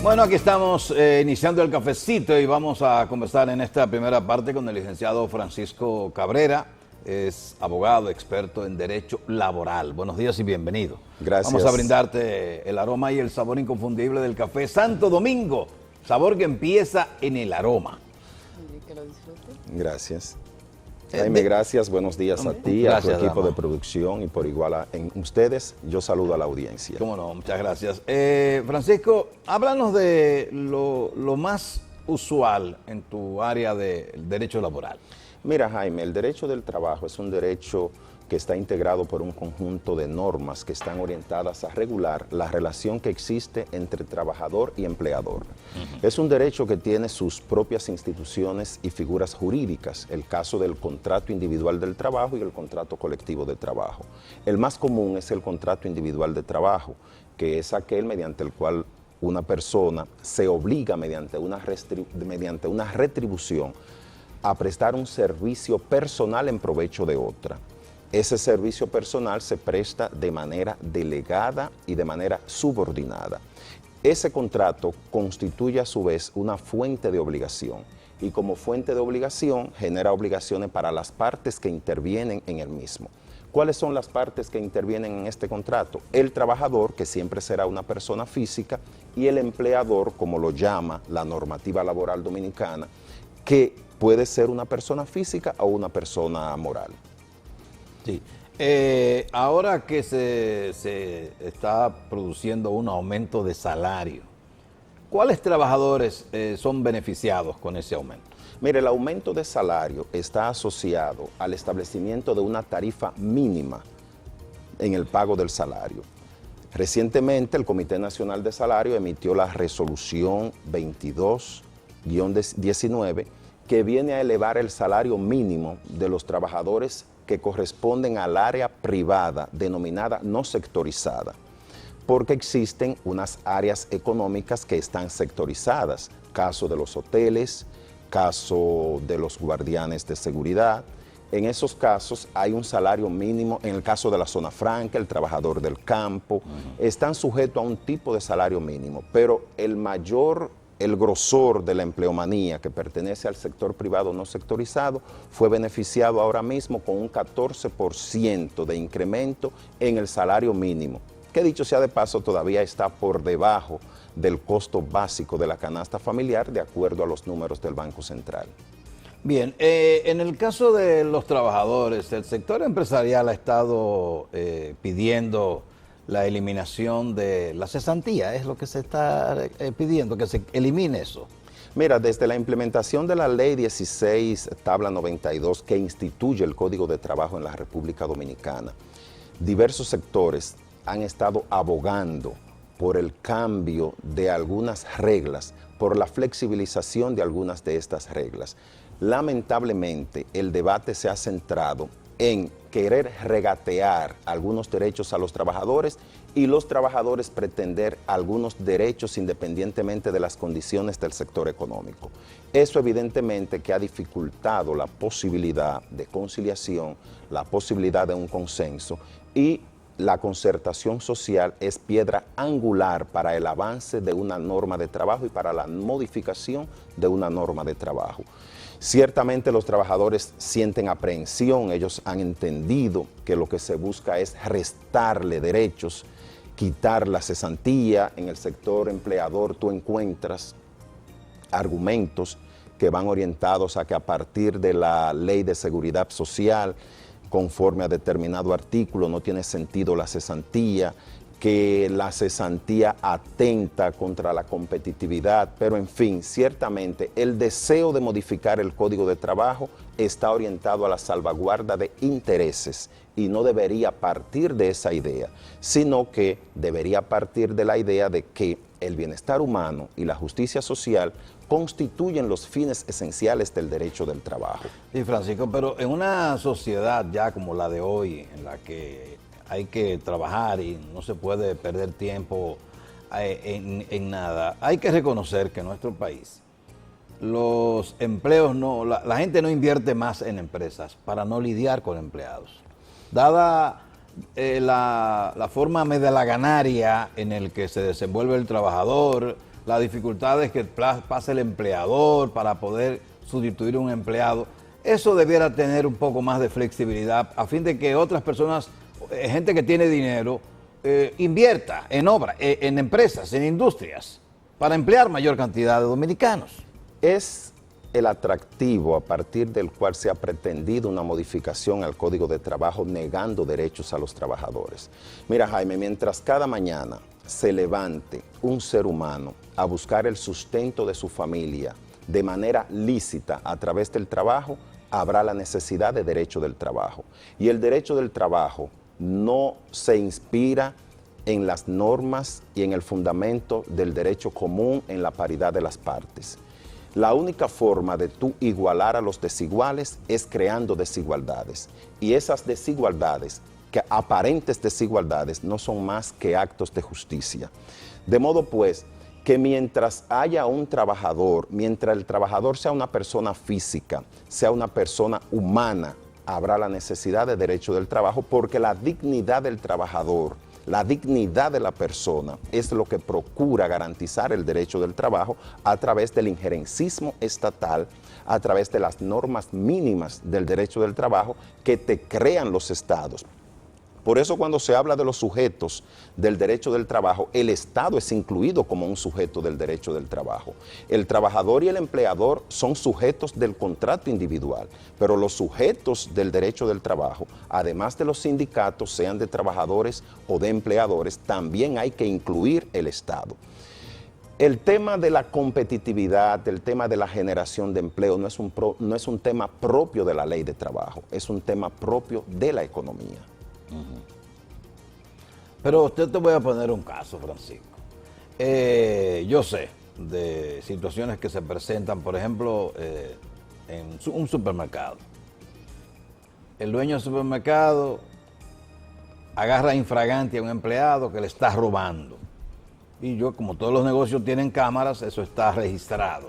Bueno, aquí estamos iniciando el cafecito y vamos a conversar en esta primera parte con el licenciado Francisco Cabrera. Es abogado, experto en derecho laboral. Buenos días y bienvenido. Gracias. Vamos a brindarte el aroma y el sabor inconfundible del café Santo Domingo. Sabor que empieza en el aroma. Que lo disfrute. Gracias. Jaime, gracias. Buenos días a ti, Gracias, a tu equipo dama. de producción y por igual en ustedes. Yo saludo a la audiencia. Cómo no, muchas gracias. Francisco, háblanos de lo más usual en tu área del derecho laboral. Mira, Jaime, el derecho del trabajo es un derecho que está integrado por un conjunto de normas que están orientadas a regular la relación que existe entre trabajador y empleador. Es un derecho que tiene sus propias instituciones y figuras jurídicas, el caso del contrato individual del trabajo y el contrato colectivo de trabajo. El más común es el contrato individual de trabajo, que es aquel mediante el cual una persona se obliga mediante una retribución a prestar un servicio personal en provecho de otra. Ese servicio personal se presta de manera delegada y de manera subordinada. Ese contrato constituye a su vez una fuente de obligación y como fuente de obligación genera obligaciones para las partes que intervienen en el mismo. ¿Cuáles son las partes que intervienen en este contrato? El trabajador, que siempre será una persona física, y el empleador, como lo llama la normativa laboral dominicana, que puede ser una persona física o una persona moral. Sí. Ahora que se está produciendo un aumento de salario, ¿cuáles trabajadores son beneficiados con ese aumento? Mire, el aumento de salario está asociado al establecimiento de una tarifa mínima en el pago del salario. Recientemente, el Comité Nacional de Salario emitió la resolución 22-19 que viene a elevar el salario mínimo de los trabajadores que corresponden al área privada denominada no sectorizada, porque existen unas áreas económicas que están sectorizadas, caso de los hoteles, caso de los guardianes de seguridad. En esos casos hay un salario mínimo, en el caso de la zona franca, el trabajador del campo, están sujetos a un tipo de salario mínimo, pero el grosor de la empleomanía que pertenece al sector privado no sectorizado fue beneficiado ahora mismo con un 14% de incremento en el salario mínimo, que dicho sea de paso todavía está por debajo del costo básico de la canasta familiar de acuerdo a los números del Banco Central. Bien, en el caso de los trabajadores, el sector empresarial ha estado pidiendo la eliminación de la cesantía, es lo que se está pidiendo, que se elimine eso. Mira, desde la implementación de la Ley 16, tabla 92, que instituye el Código de Trabajo en la República Dominicana, diversos sectores han estado abogando por el cambio de algunas reglas, por la flexibilización de algunas de estas reglas. Lamentablemente, el debate se ha centrado en querer regatear algunos derechos a los trabajadores y los trabajadores pretender algunos derechos independientemente de las condiciones del sector económico. Eso evidentemente que ha dificultado la posibilidad de conciliación, la posibilidad de un consenso, y la concertación social es piedra angular para el avance de una norma de trabajo y para la modificación de una norma de trabajo. Ciertamente los trabajadores sienten aprehensión, ellos han entendido que lo que se busca es restarle derechos, quitar la cesantía. En el sector empleador tú encuentras argumentos que van orientados a que a partir de la Ley de Seguridad Social, conforme a determinado artículo, no tiene sentido la cesantía, que la cesantía atenta contra la competitividad, pero en fin, ciertamente el deseo de modificar el Código de Trabajo está orientado a la salvaguarda de intereses y no debería partir de esa idea, sino que debería partir de la idea de que el bienestar humano y la justicia social constituyen los fines esenciales del derecho del trabajo. Sí, Francisco, pero en una sociedad ya como la de hoy, en la que hay que trabajar y no se puede perder tiempo en nada, hay que reconocer que en nuestro país los empleos la gente no invierte más en empresas para no lidiar con empleados. Dada la forma medalaganaria en el que se desenvuelve el trabajador, las dificultades que pasa el empleador para poder sustituir a un empleado. Eso debiera tener un poco más de flexibilidad a fin de que otras personas, gente que tiene dinero, invierta en obras, en empresas, en industrias, para emplear mayor cantidad de dominicanos. Es el atractivo a partir del cual se ha pretendido una modificación al Código de Trabajo negando derechos a los trabajadores. Mira, Jaime, mientras cada mañana se levante un ser humano a buscar el sustento de su familia de manera lícita a través del trabajo, habrá la necesidad de derecho del trabajo. Y el derecho del trabajo no se inspira en las normas y en el fundamento del derecho común en la paridad de las partes. La única forma de tú igualar a los desiguales es creando desigualdades. Y esas desigualdades, que aparentes desigualdades, no son más que actos de justicia. De modo pues que mientras haya un trabajador, mientras el trabajador sea una persona física, sea una persona humana, habrá la necesidad de derecho del trabajo, porque la dignidad del trabajador, la dignidad de la persona es lo que procura garantizar el derecho del trabajo a través del injerencismo estatal, a través de las normas mínimas del derecho del trabajo que te crean los estados. Por eso cuando se habla de los sujetos del derecho del trabajo, el Estado es incluido como un sujeto del derecho del trabajo. El trabajador y el empleador son sujetos del contrato individual, pero los sujetos del derecho del trabajo, además de los sindicatos, sean de trabajadores o de empleadores, también hay que incluir el Estado. El tema de la competitividad, el tema de la generación de empleo no es un tema propio de la ley de trabajo, es un tema propio de la economía. Pero usted te voy a poner un caso, Francisco. Yo sé de situaciones que se presentan, por ejemplo, en un supermercado. El dueño del supermercado agarra infragante a un empleado que le está robando. Y como todos los negocios tienen cámaras, eso está registrado.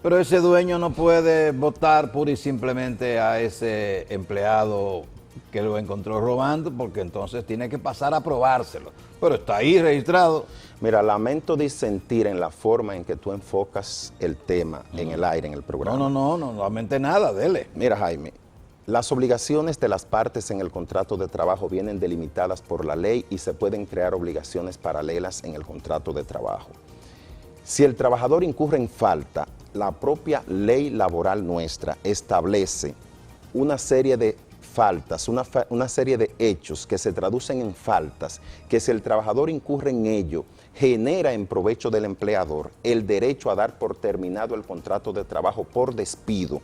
Pero ese dueño no puede votar pura y simplemente a ese empleado que lo encontró robando, porque entonces tiene que pasar a probárselo. Pero está ahí registrado. Mira, lamento disentir en la forma en que tú enfocas el tema en el aire, en el programa. No lamente nada, dele. Mira, Jaime, las obligaciones de las partes en el contrato de trabajo vienen delimitadas por la ley y se pueden crear obligaciones paralelas en el contrato de trabajo. Si el trabajador incurre en falta, la propia ley laboral nuestra establece una serie de faltas, una serie de hechos que se traducen en faltas, que si el trabajador incurre en ello, genera en provecho del empleador el derecho a dar por terminado el contrato de trabajo por despido.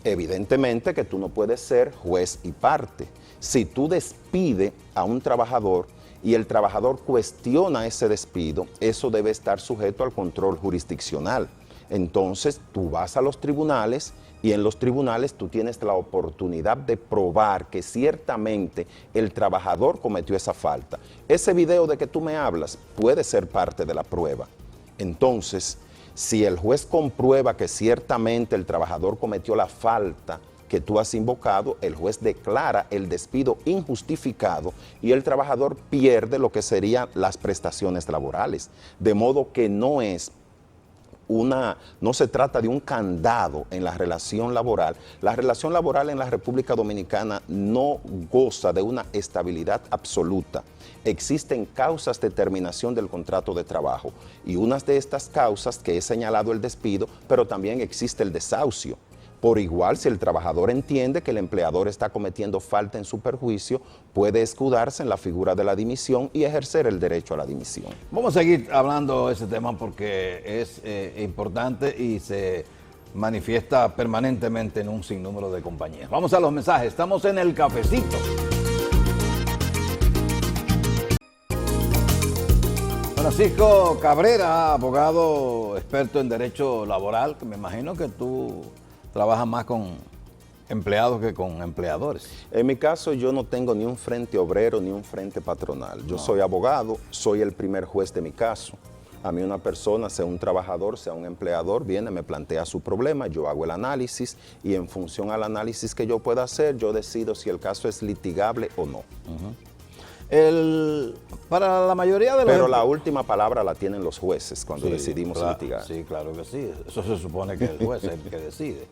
Evidentemente que tú no puedes ser juez y parte. Si tú despides a un trabajador y el trabajador cuestiona ese despido, eso debe estar sujeto al control jurisdiccional. Entonces tú vas a los tribunales y en los tribunales tú tienes la oportunidad de probar que ciertamente el trabajador cometió esa falta. Ese video de que tú me hablas puede ser parte de la prueba. Entonces, si el juez comprueba que ciertamente el trabajador cometió la falta que tú has invocado, el juez declara el despido injustificado y el trabajador pierde lo que serían las prestaciones laborales. De modo que no se trata de un candado en la relación laboral. La relación laboral en la República Dominicana no goza de una estabilidad absoluta. Existen causas de terminación del contrato de trabajo y unas de estas causas que he señalado el despido, pero también existe el desahucio. Por igual, si el trabajador entiende que el empleador está cometiendo falta en su perjuicio, puede escudarse en la figura de la dimisión y ejercer el derecho a la dimisión. Vamos a seguir hablando de ese tema porque es importante y se manifiesta permanentemente en un sinnúmero de compañías. Vamos a los mensajes. Estamos en el cafecito. Francisco Cabrera, abogado experto en derecho laboral, que me imagino que tú trabajas más con empleados que con empleadores. En mi caso, yo no tengo ni un frente obrero ni un frente patronal. Yo soy abogado, soy el primer juez de mi caso. A mí una persona, sea un trabajador, sea un empleador, viene, me plantea su problema, yo hago el análisis y en función al análisis que yo pueda hacer, yo decido si el caso es litigable o no. Para la mayoría de los... Pero la última palabra la tienen los jueces cuando decidimos litigar. Sí, claro que sí. Eso se supone que el juez es el que decide.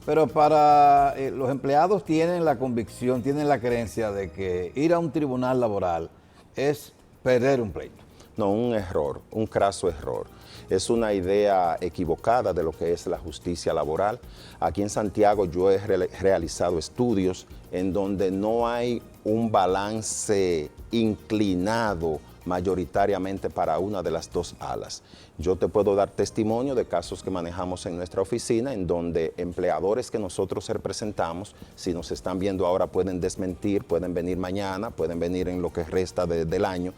Pero para los empleados tienen la convicción, tienen la creencia de que ir a un tribunal laboral es perder un pleito. No, un error, un craso error. Es una idea equivocada de lo que es la justicia laboral. Aquí en Santiago yo he realizado estudios en donde no hay un balance inclinado mayoritariamente para una de las dos alas. Yo te puedo dar testimonio de casos que manejamos en nuestra oficina en donde empleadores que nosotros representamos, si nos están viendo ahora pueden desmentir, pueden venir mañana, pueden venir en lo que resta del año,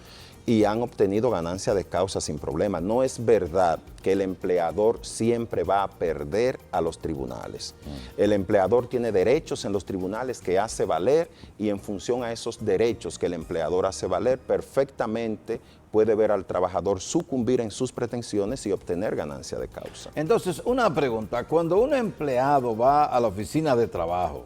y han obtenido ganancia de causa sin problema. No es verdad que el empleador siempre va a perder a los tribunales. El empleador tiene derechos en los tribunales que hace valer y en función a esos derechos que el empleador hace valer, perfectamente puede ver al trabajador sucumbir en sus pretensiones y obtener ganancia de causa. Entonces, una pregunta. Cuando un empleado va a la oficina de trabajo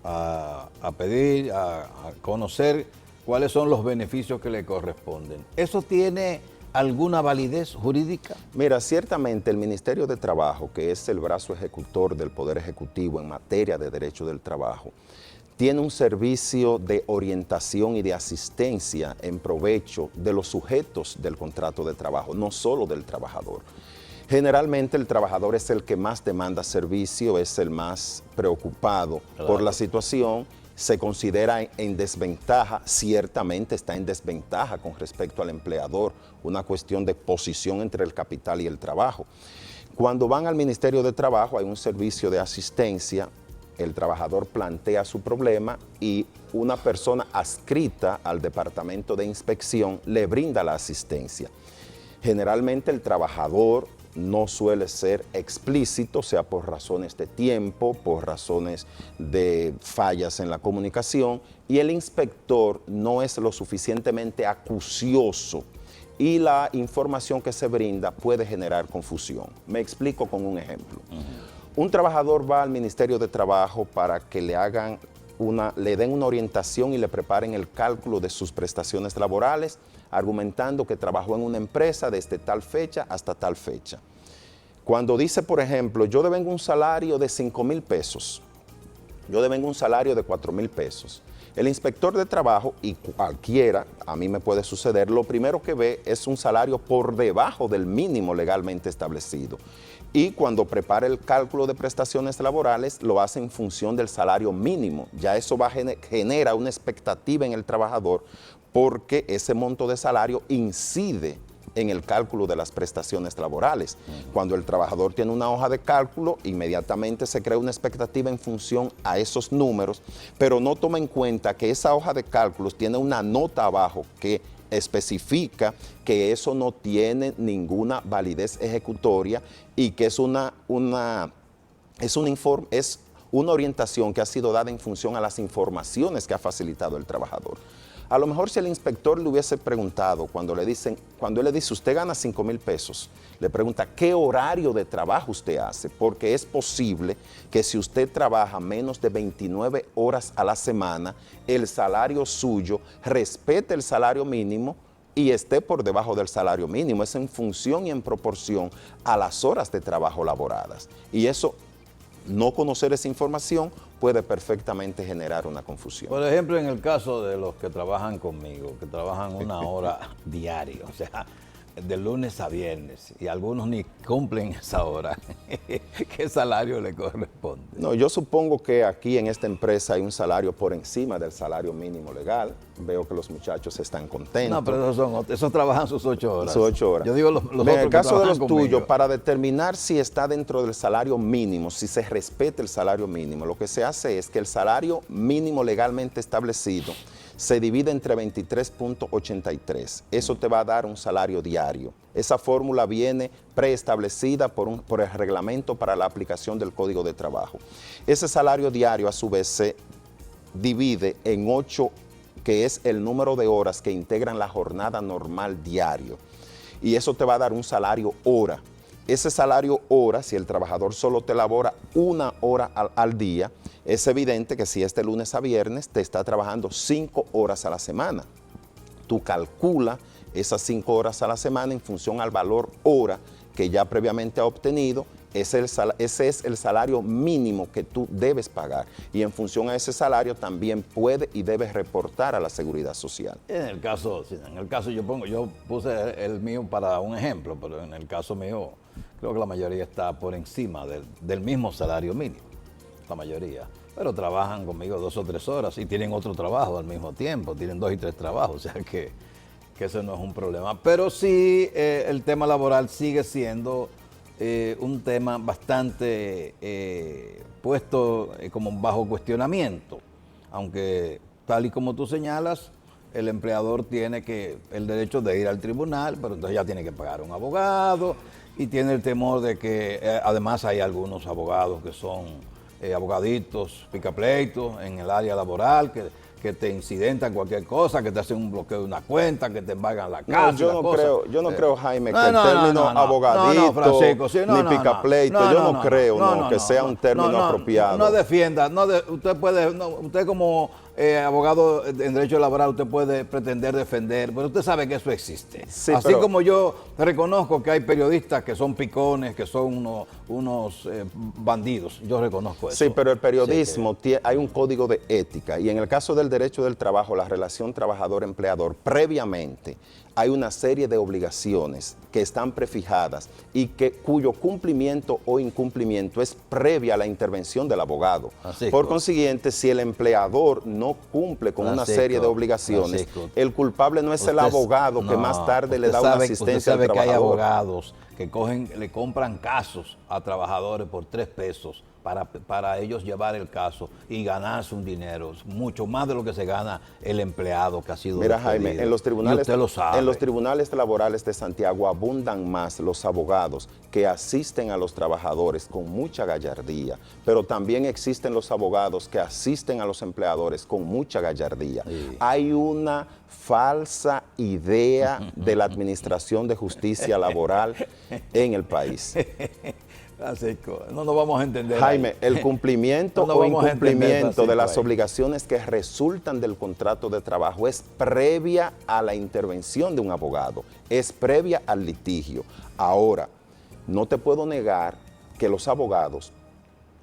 a pedir, a conocer cuáles son los beneficios que le corresponden, ¿eso tiene alguna validez jurídica? Mira, ciertamente el Ministerio de Trabajo, que es el brazo ejecutor del Poder Ejecutivo en materia de derecho del trabajo, tiene un servicio de orientación y de asistencia en provecho de los sujetos del contrato de trabajo, no solo del trabajador. Generalmente el trabajador es el que más demanda servicio, es el más preocupado por la situación, se considera en desventaja, ciertamente está en desventaja con respecto al empleador, una cuestión de posición entre el capital y el trabajo. Cuando van al Ministerio de Trabajo hay un servicio de asistencia, el trabajador plantea su problema y una persona adscrita al departamento de inspección le brinda la asistencia. Generalmente el trabajador no suele ser explícito, sea por razones de tiempo, por razones de fallas en la comunicación, y el inspector no es lo suficientemente acucioso y la información que se brinda puede generar confusión. Me explico con un ejemplo. Un trabajador va al Ministerio de Trabajo para que le den una orientación y le preparen el cálculo de sus prestaciones laborales, argumentando que trabajó en una empresa desde tal fecha hasta tal fecha. Cuando dice, por ejemplo, yo devengo un salario de 5,000 pesos, yo devengo un salario de 4,000 pesos, el inspector de trabajo, y cualquiera, a mí me puede suceder, lo primero que ve es un salario por debajo del mínimo legalmente establecido. Y cuando prepara el cálculo de prestaciones laborales, lo hace en función del salario mínimo. Ya eso genera una expectativa en el trabajador porque ese monto de salario incide en el cálculo de las prestaciones laborales. Cuando el trabajador tiene una hoja de cálculo, inmediatamente se crea una expectativa en función a esos números, pero no toma en cuenta que esa hoja de cálculos tiene una nota abajo que especifica que eso no tiene ninguna validez ejecutoria y que es una orientación que ha sido dada en función a las informaciones que ha facilitado el trabajador. A lo mejor si el inspector le hubiese preguntado, cuando él le dice, usted gana 5,000 pesos, le pregunta, ¿qué horario de trabajo usted hace? Porque es posible que si usted trabaja menos de 29 horas a la semana, el salario suyo respete el salario mínimo y esté por debajo del salario mínimo. Es en función y en proporción a las horas de trabajo laboradas. Y eso, no conocer esa información puede perfectamente generar una confusión. Por ejemplo, en el caso de los que trabajan conmigo, que trabajan una hora diaria, o sea, de lunes a viernes, y algunos ni cumplen esa hora, ¿qué salario le corresponde? No, yo supongo que aquí en esta empresa hay un salario por encima del salario mínimo legal. Veo que los muchachos están contentos. No, pero esos trabajan sus 8 horas. Sus 8 horas. Yo digo los otros en el caso de los conmigo. tuyos, para determinar si está dentro del salario mínimo, si se respeta el salario mínimo, lo que se hace es que el salario mínimo legalmente establecido se divide entre 23.83. Eso te va a dar un salario diario. Esa fórmula viene preestablecida por el reglamento para la aplicación del Código de Trabajo. Ese salario diario, a su vez, se divide en 8, que es el número de horas que integran la jornada normal diario. Y eso te va a dar un salario hora. Ese salario hora, si el trabajador solo te labora 1 hora al día, es evidente que si es de lunes a viernes, te está trabajando 5 horas a la semana. tú calculas esas 5 horas a la semana en función al valor hora que ya previamente ha obtenido. Ese es el salario mínimo que tú debes pagar, y en función a ese salario también puedes y debes reportar a la Seguridad Social. En el caso yo puse el mío para un ejemplo, pero en el caso mío creo que la mayoría está por encima del mismo salario mínimo, la mayoría. Pero trabajan conmigo 2 o 3 horas y tienen otro trabajo al mismo tiempo, tienen 2 y 3 trabajos, o sea que eso no es un problema. Pero sí, el tema laboral sigue siendo un tema bastante puesto como bajo cuestionamiento, aunque tal y como tú señalas, el empleador tiene el derecho de ir al tribunal, pero entonces ya tiene que pagar un abogado y tiene el temor de que además hay algunos abogados que son abogaditos, picapleitos en el área laboral, que te incidentan cualquier cosa, que te hacen un bloqueo de una cuenta, que te embargan la casa. No, yo no creo, Jaime, que el término abogadito, Francisco, sí, ni picapleito, yo no creo que sea un término apropiado. No defienda, usted como abogado en derecho laboral, usted puede pretender defender, pero usted sabe que eso existe. Sí, así como yo reconozco que hay periodistas que son picones, que son unos bandidos, yo reconozco eso. Sí, pero el periodismo, hay un código de ética, y en el caso del derecho del trabajo, la relación trabajador-empleador, previamente hay una serie de obligaciones que están prefijadas y cuyo cumplimiento o incumplimiento es previa a la intervención del abogado. Por consiguiente, si el empleador no cumple con una serie de obligaciones, el culpable no es el abogado que más tarde le da una asistencia al trabajador. Usted sabe que hay abogados que le compran casos a trabajadores por 3 pesos para ellos llevar el caso y ganarse un dinero, mucho más de lo que se gana el empleado que ha sido Mira, despedido. Jaime, en los tribunales laborales de Santiago abundan más los abogados que asisten a los trabajadores con mucha gallardía, pero también existen los abogados que asisten a los empleadores con mucha gallardía. Sí. Hay una falsa idea de la administración de justicia laboral en el país. Francisco, no nos vamos a entender. Jaime, ahí. El cumplimiento o incumplimiento de las obligaciones que resultan del contrato de trabajo es previa a la intervención de un abogado, es previa al litigio. Ahora, no te puedo negar que los abogados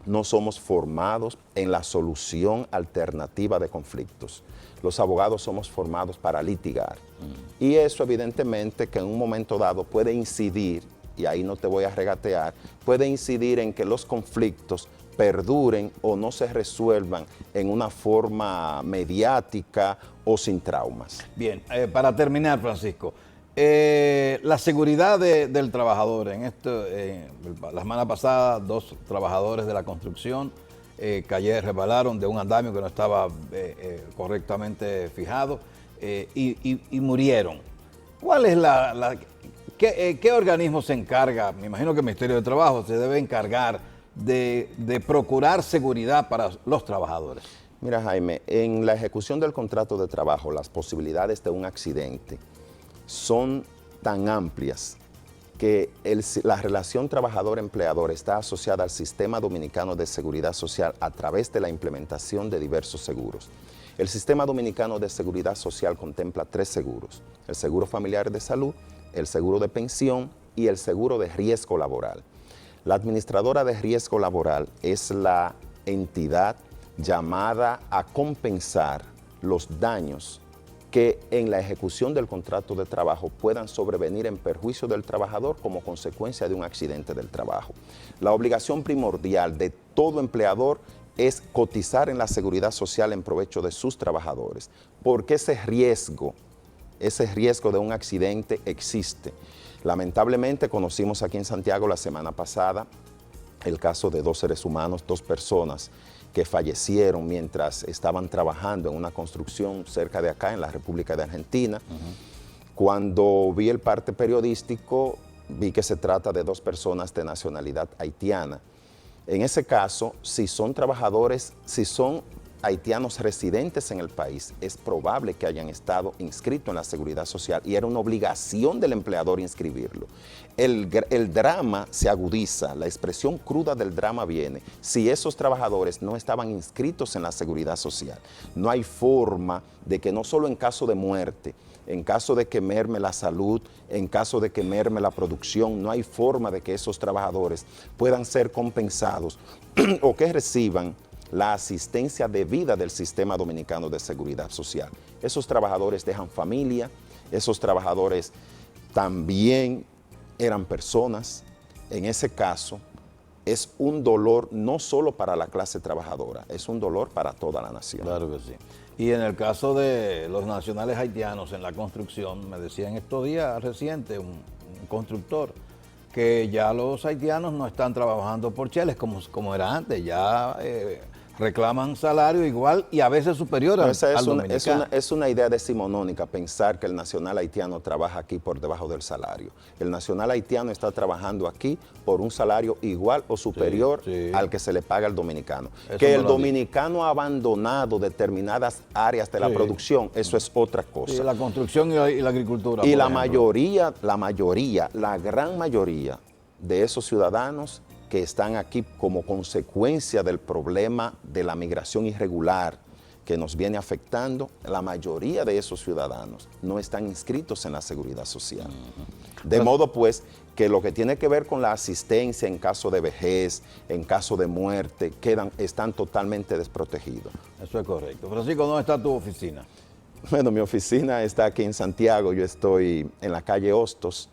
no somos formados en la solución alternativa de conflictos. Los abogados somos formados para litigar. Y eso evidentemente que en un momento dado puede incidir, y ahí no te voy a regatear, puede incidir en que los conflictos perduren o no se resuelvan en una forma mediática o sin traumas. Bien, para terminar, Francisco, la seguridad del trabajador. La semana pasada 2 trabajadores de la construcción resbalaron de un andamio que no estaba correctamente fijado y murieron. ¿Cuál es ¿Qué organismo se encarga? Me imagino que el Ministerio de Trabajo se debe encargar de procurar seguridad para los trabajadores. Mira, Jaime, en la ejecución del contrato de trabajo, las posibilidades de un accidente son tan amplias que la relación trabajador-empleador está asociada al Sistema Dominicano de Seguridad Social a través de la implementación de diversos seguros. El Sistema Dominicano de Seguridad Social contempla 3 seguros: el Seguro Familiar de Salud, el seguro de pensión y el seguro de riesgo laboral. La administradora de riesgo laboral es la entidad llamada a compensar los daños que en la ejecución del contrato de trabajo puedan sobrevenir en perjuicio del trabajador como consecuencia de un accidente del trabajo. La obligación primordial de todo empleador es cotizar en la seguridad social en provecho de sus trabajadores, porque ese riesgo de un accidente existe. Lamentablemente conocimos aquí en Santiago la semana pasada el caso de 2 seres humanos, 2 personas que fallecieron mientras estaban trabajando en una construcción cerca de acá, en la República de Argentina. Cuando vi el parte periodístico, vi que se trata de 2 personas de nacionalidad haitiana. En ese caso, si son haitianos residentes en el país, es probable que hayan estado inscritos en la Seguridad Social y era una obligación del empleador inscribirlo. El drama se agudiza, la expresión cruda del drama viene si esos trabajadores no estaban inscritos en la Seguridad Social. No hay forma de que no solo en caso de muerte, en caso de que merme la salud, en caso de que merme la producción, no hay forma de que esos trabajadores puedan ser compensados o que reciban la asistencia debida del sistema dominicano de seguridad social. Esos trabajadores dejan familia, esos trabajadores también eran personas. En ese caso, es un dolor no solo para la clase trabajadora, es un dolor para toda la nación. Claro que sí. Y en el caso de los nacionales haitianos en la construcción, me decía en estos días recientes un constructor que ya los haitianos no están trabajando por cheles como era antes, ya reclaman salario igual y a veces superior al dominicano. Es una idea decimonónica pensar que el nacional haitiano trabaja aquí por debajo del salario. El nacional haitiano está trabajando aquí por un salario igual o superior al que se le paga al dominicano. Eso que no el dominicano ha abandonado determinadas áreas de la producción, eso es otra cosa. Sí, la construcción y la agricultura. Y la gran mayoría de esos ciudadanos que están aquí como consecuencia del problema de la migración irregular que nos viene afectando, la mayoría de esos ciudadanos no están inscritos en la seguridad social. De modo pues que lo que tiene que ver con la asistencia en caso de vejez, en caso de muerte, están totalmente desprotegidos. Eso es correcto. Francisco, ¿dónde está tu oficina? Bueno, mi oficina está aquí en Santiago, yo estoy en la calle Hostos,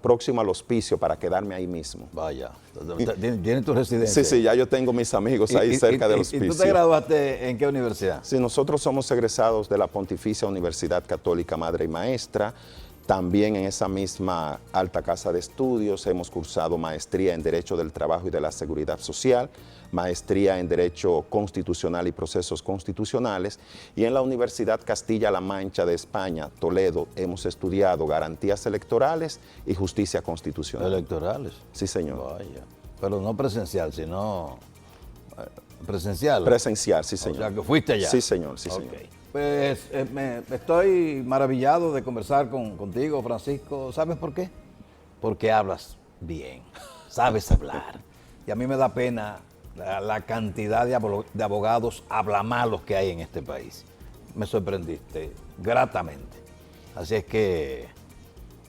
próximo al hospicio para quedarme ahí mismo. Vaya, ¿tienes tu residencia? Sí, ya yo tengo mis amigos ahí cerca del hospicio. ¿Y tú te graduaste en qué universidad? Sí, nosotros somos egresados de la Pontificia Universidad Católica Madre y Maestra. También en esa misma alta casa de estudios hemos cursado maestría en Derecho del Trabajo y de la Seguridad Social, maestría en Derecho Constitucional y Procesos Constitucionales, y en la Universidad Castilla-La Mancha de España, Toledo, hemos estudiado Garantías Electorales y Justicia Constitucional. ¿Electorales? Sí, señor. Vaya, pero no presencial, sino presencial. Presencial, sí, señor. O sea, que fuiste allá. Sí, señor, sí, señor. Okay. Pues estoy maravillado de conversar contigo, Francisco. ¿Sabes por qué? Porque hablas bien, sabes hablar. Y a mí me da pena la cantidad de abogados hablamalos que hay en este país. Me sorprendiste gratamente. Así es que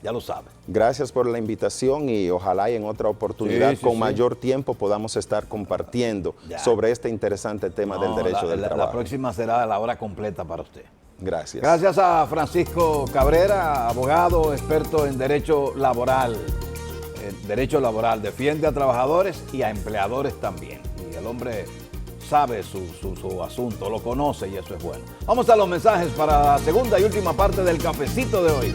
ya lo sabes. Gracias por la invitación y ojalá y en otra oportunidad con mayor tiempo podamos estar compartiendo sobre este interesante tema del derecho del trabajo. La próxima será la hora completa para usted. Gracias. Gracias a Francisco Cabrera, abogado, experto en derecho laboral. Defiende a trabajadores y a empleadores también. Y el hombre sabe su asunto, lo conoce y eso es bueno. Vamos a los mensajes para la segunda y última parte del cafecito de hoy.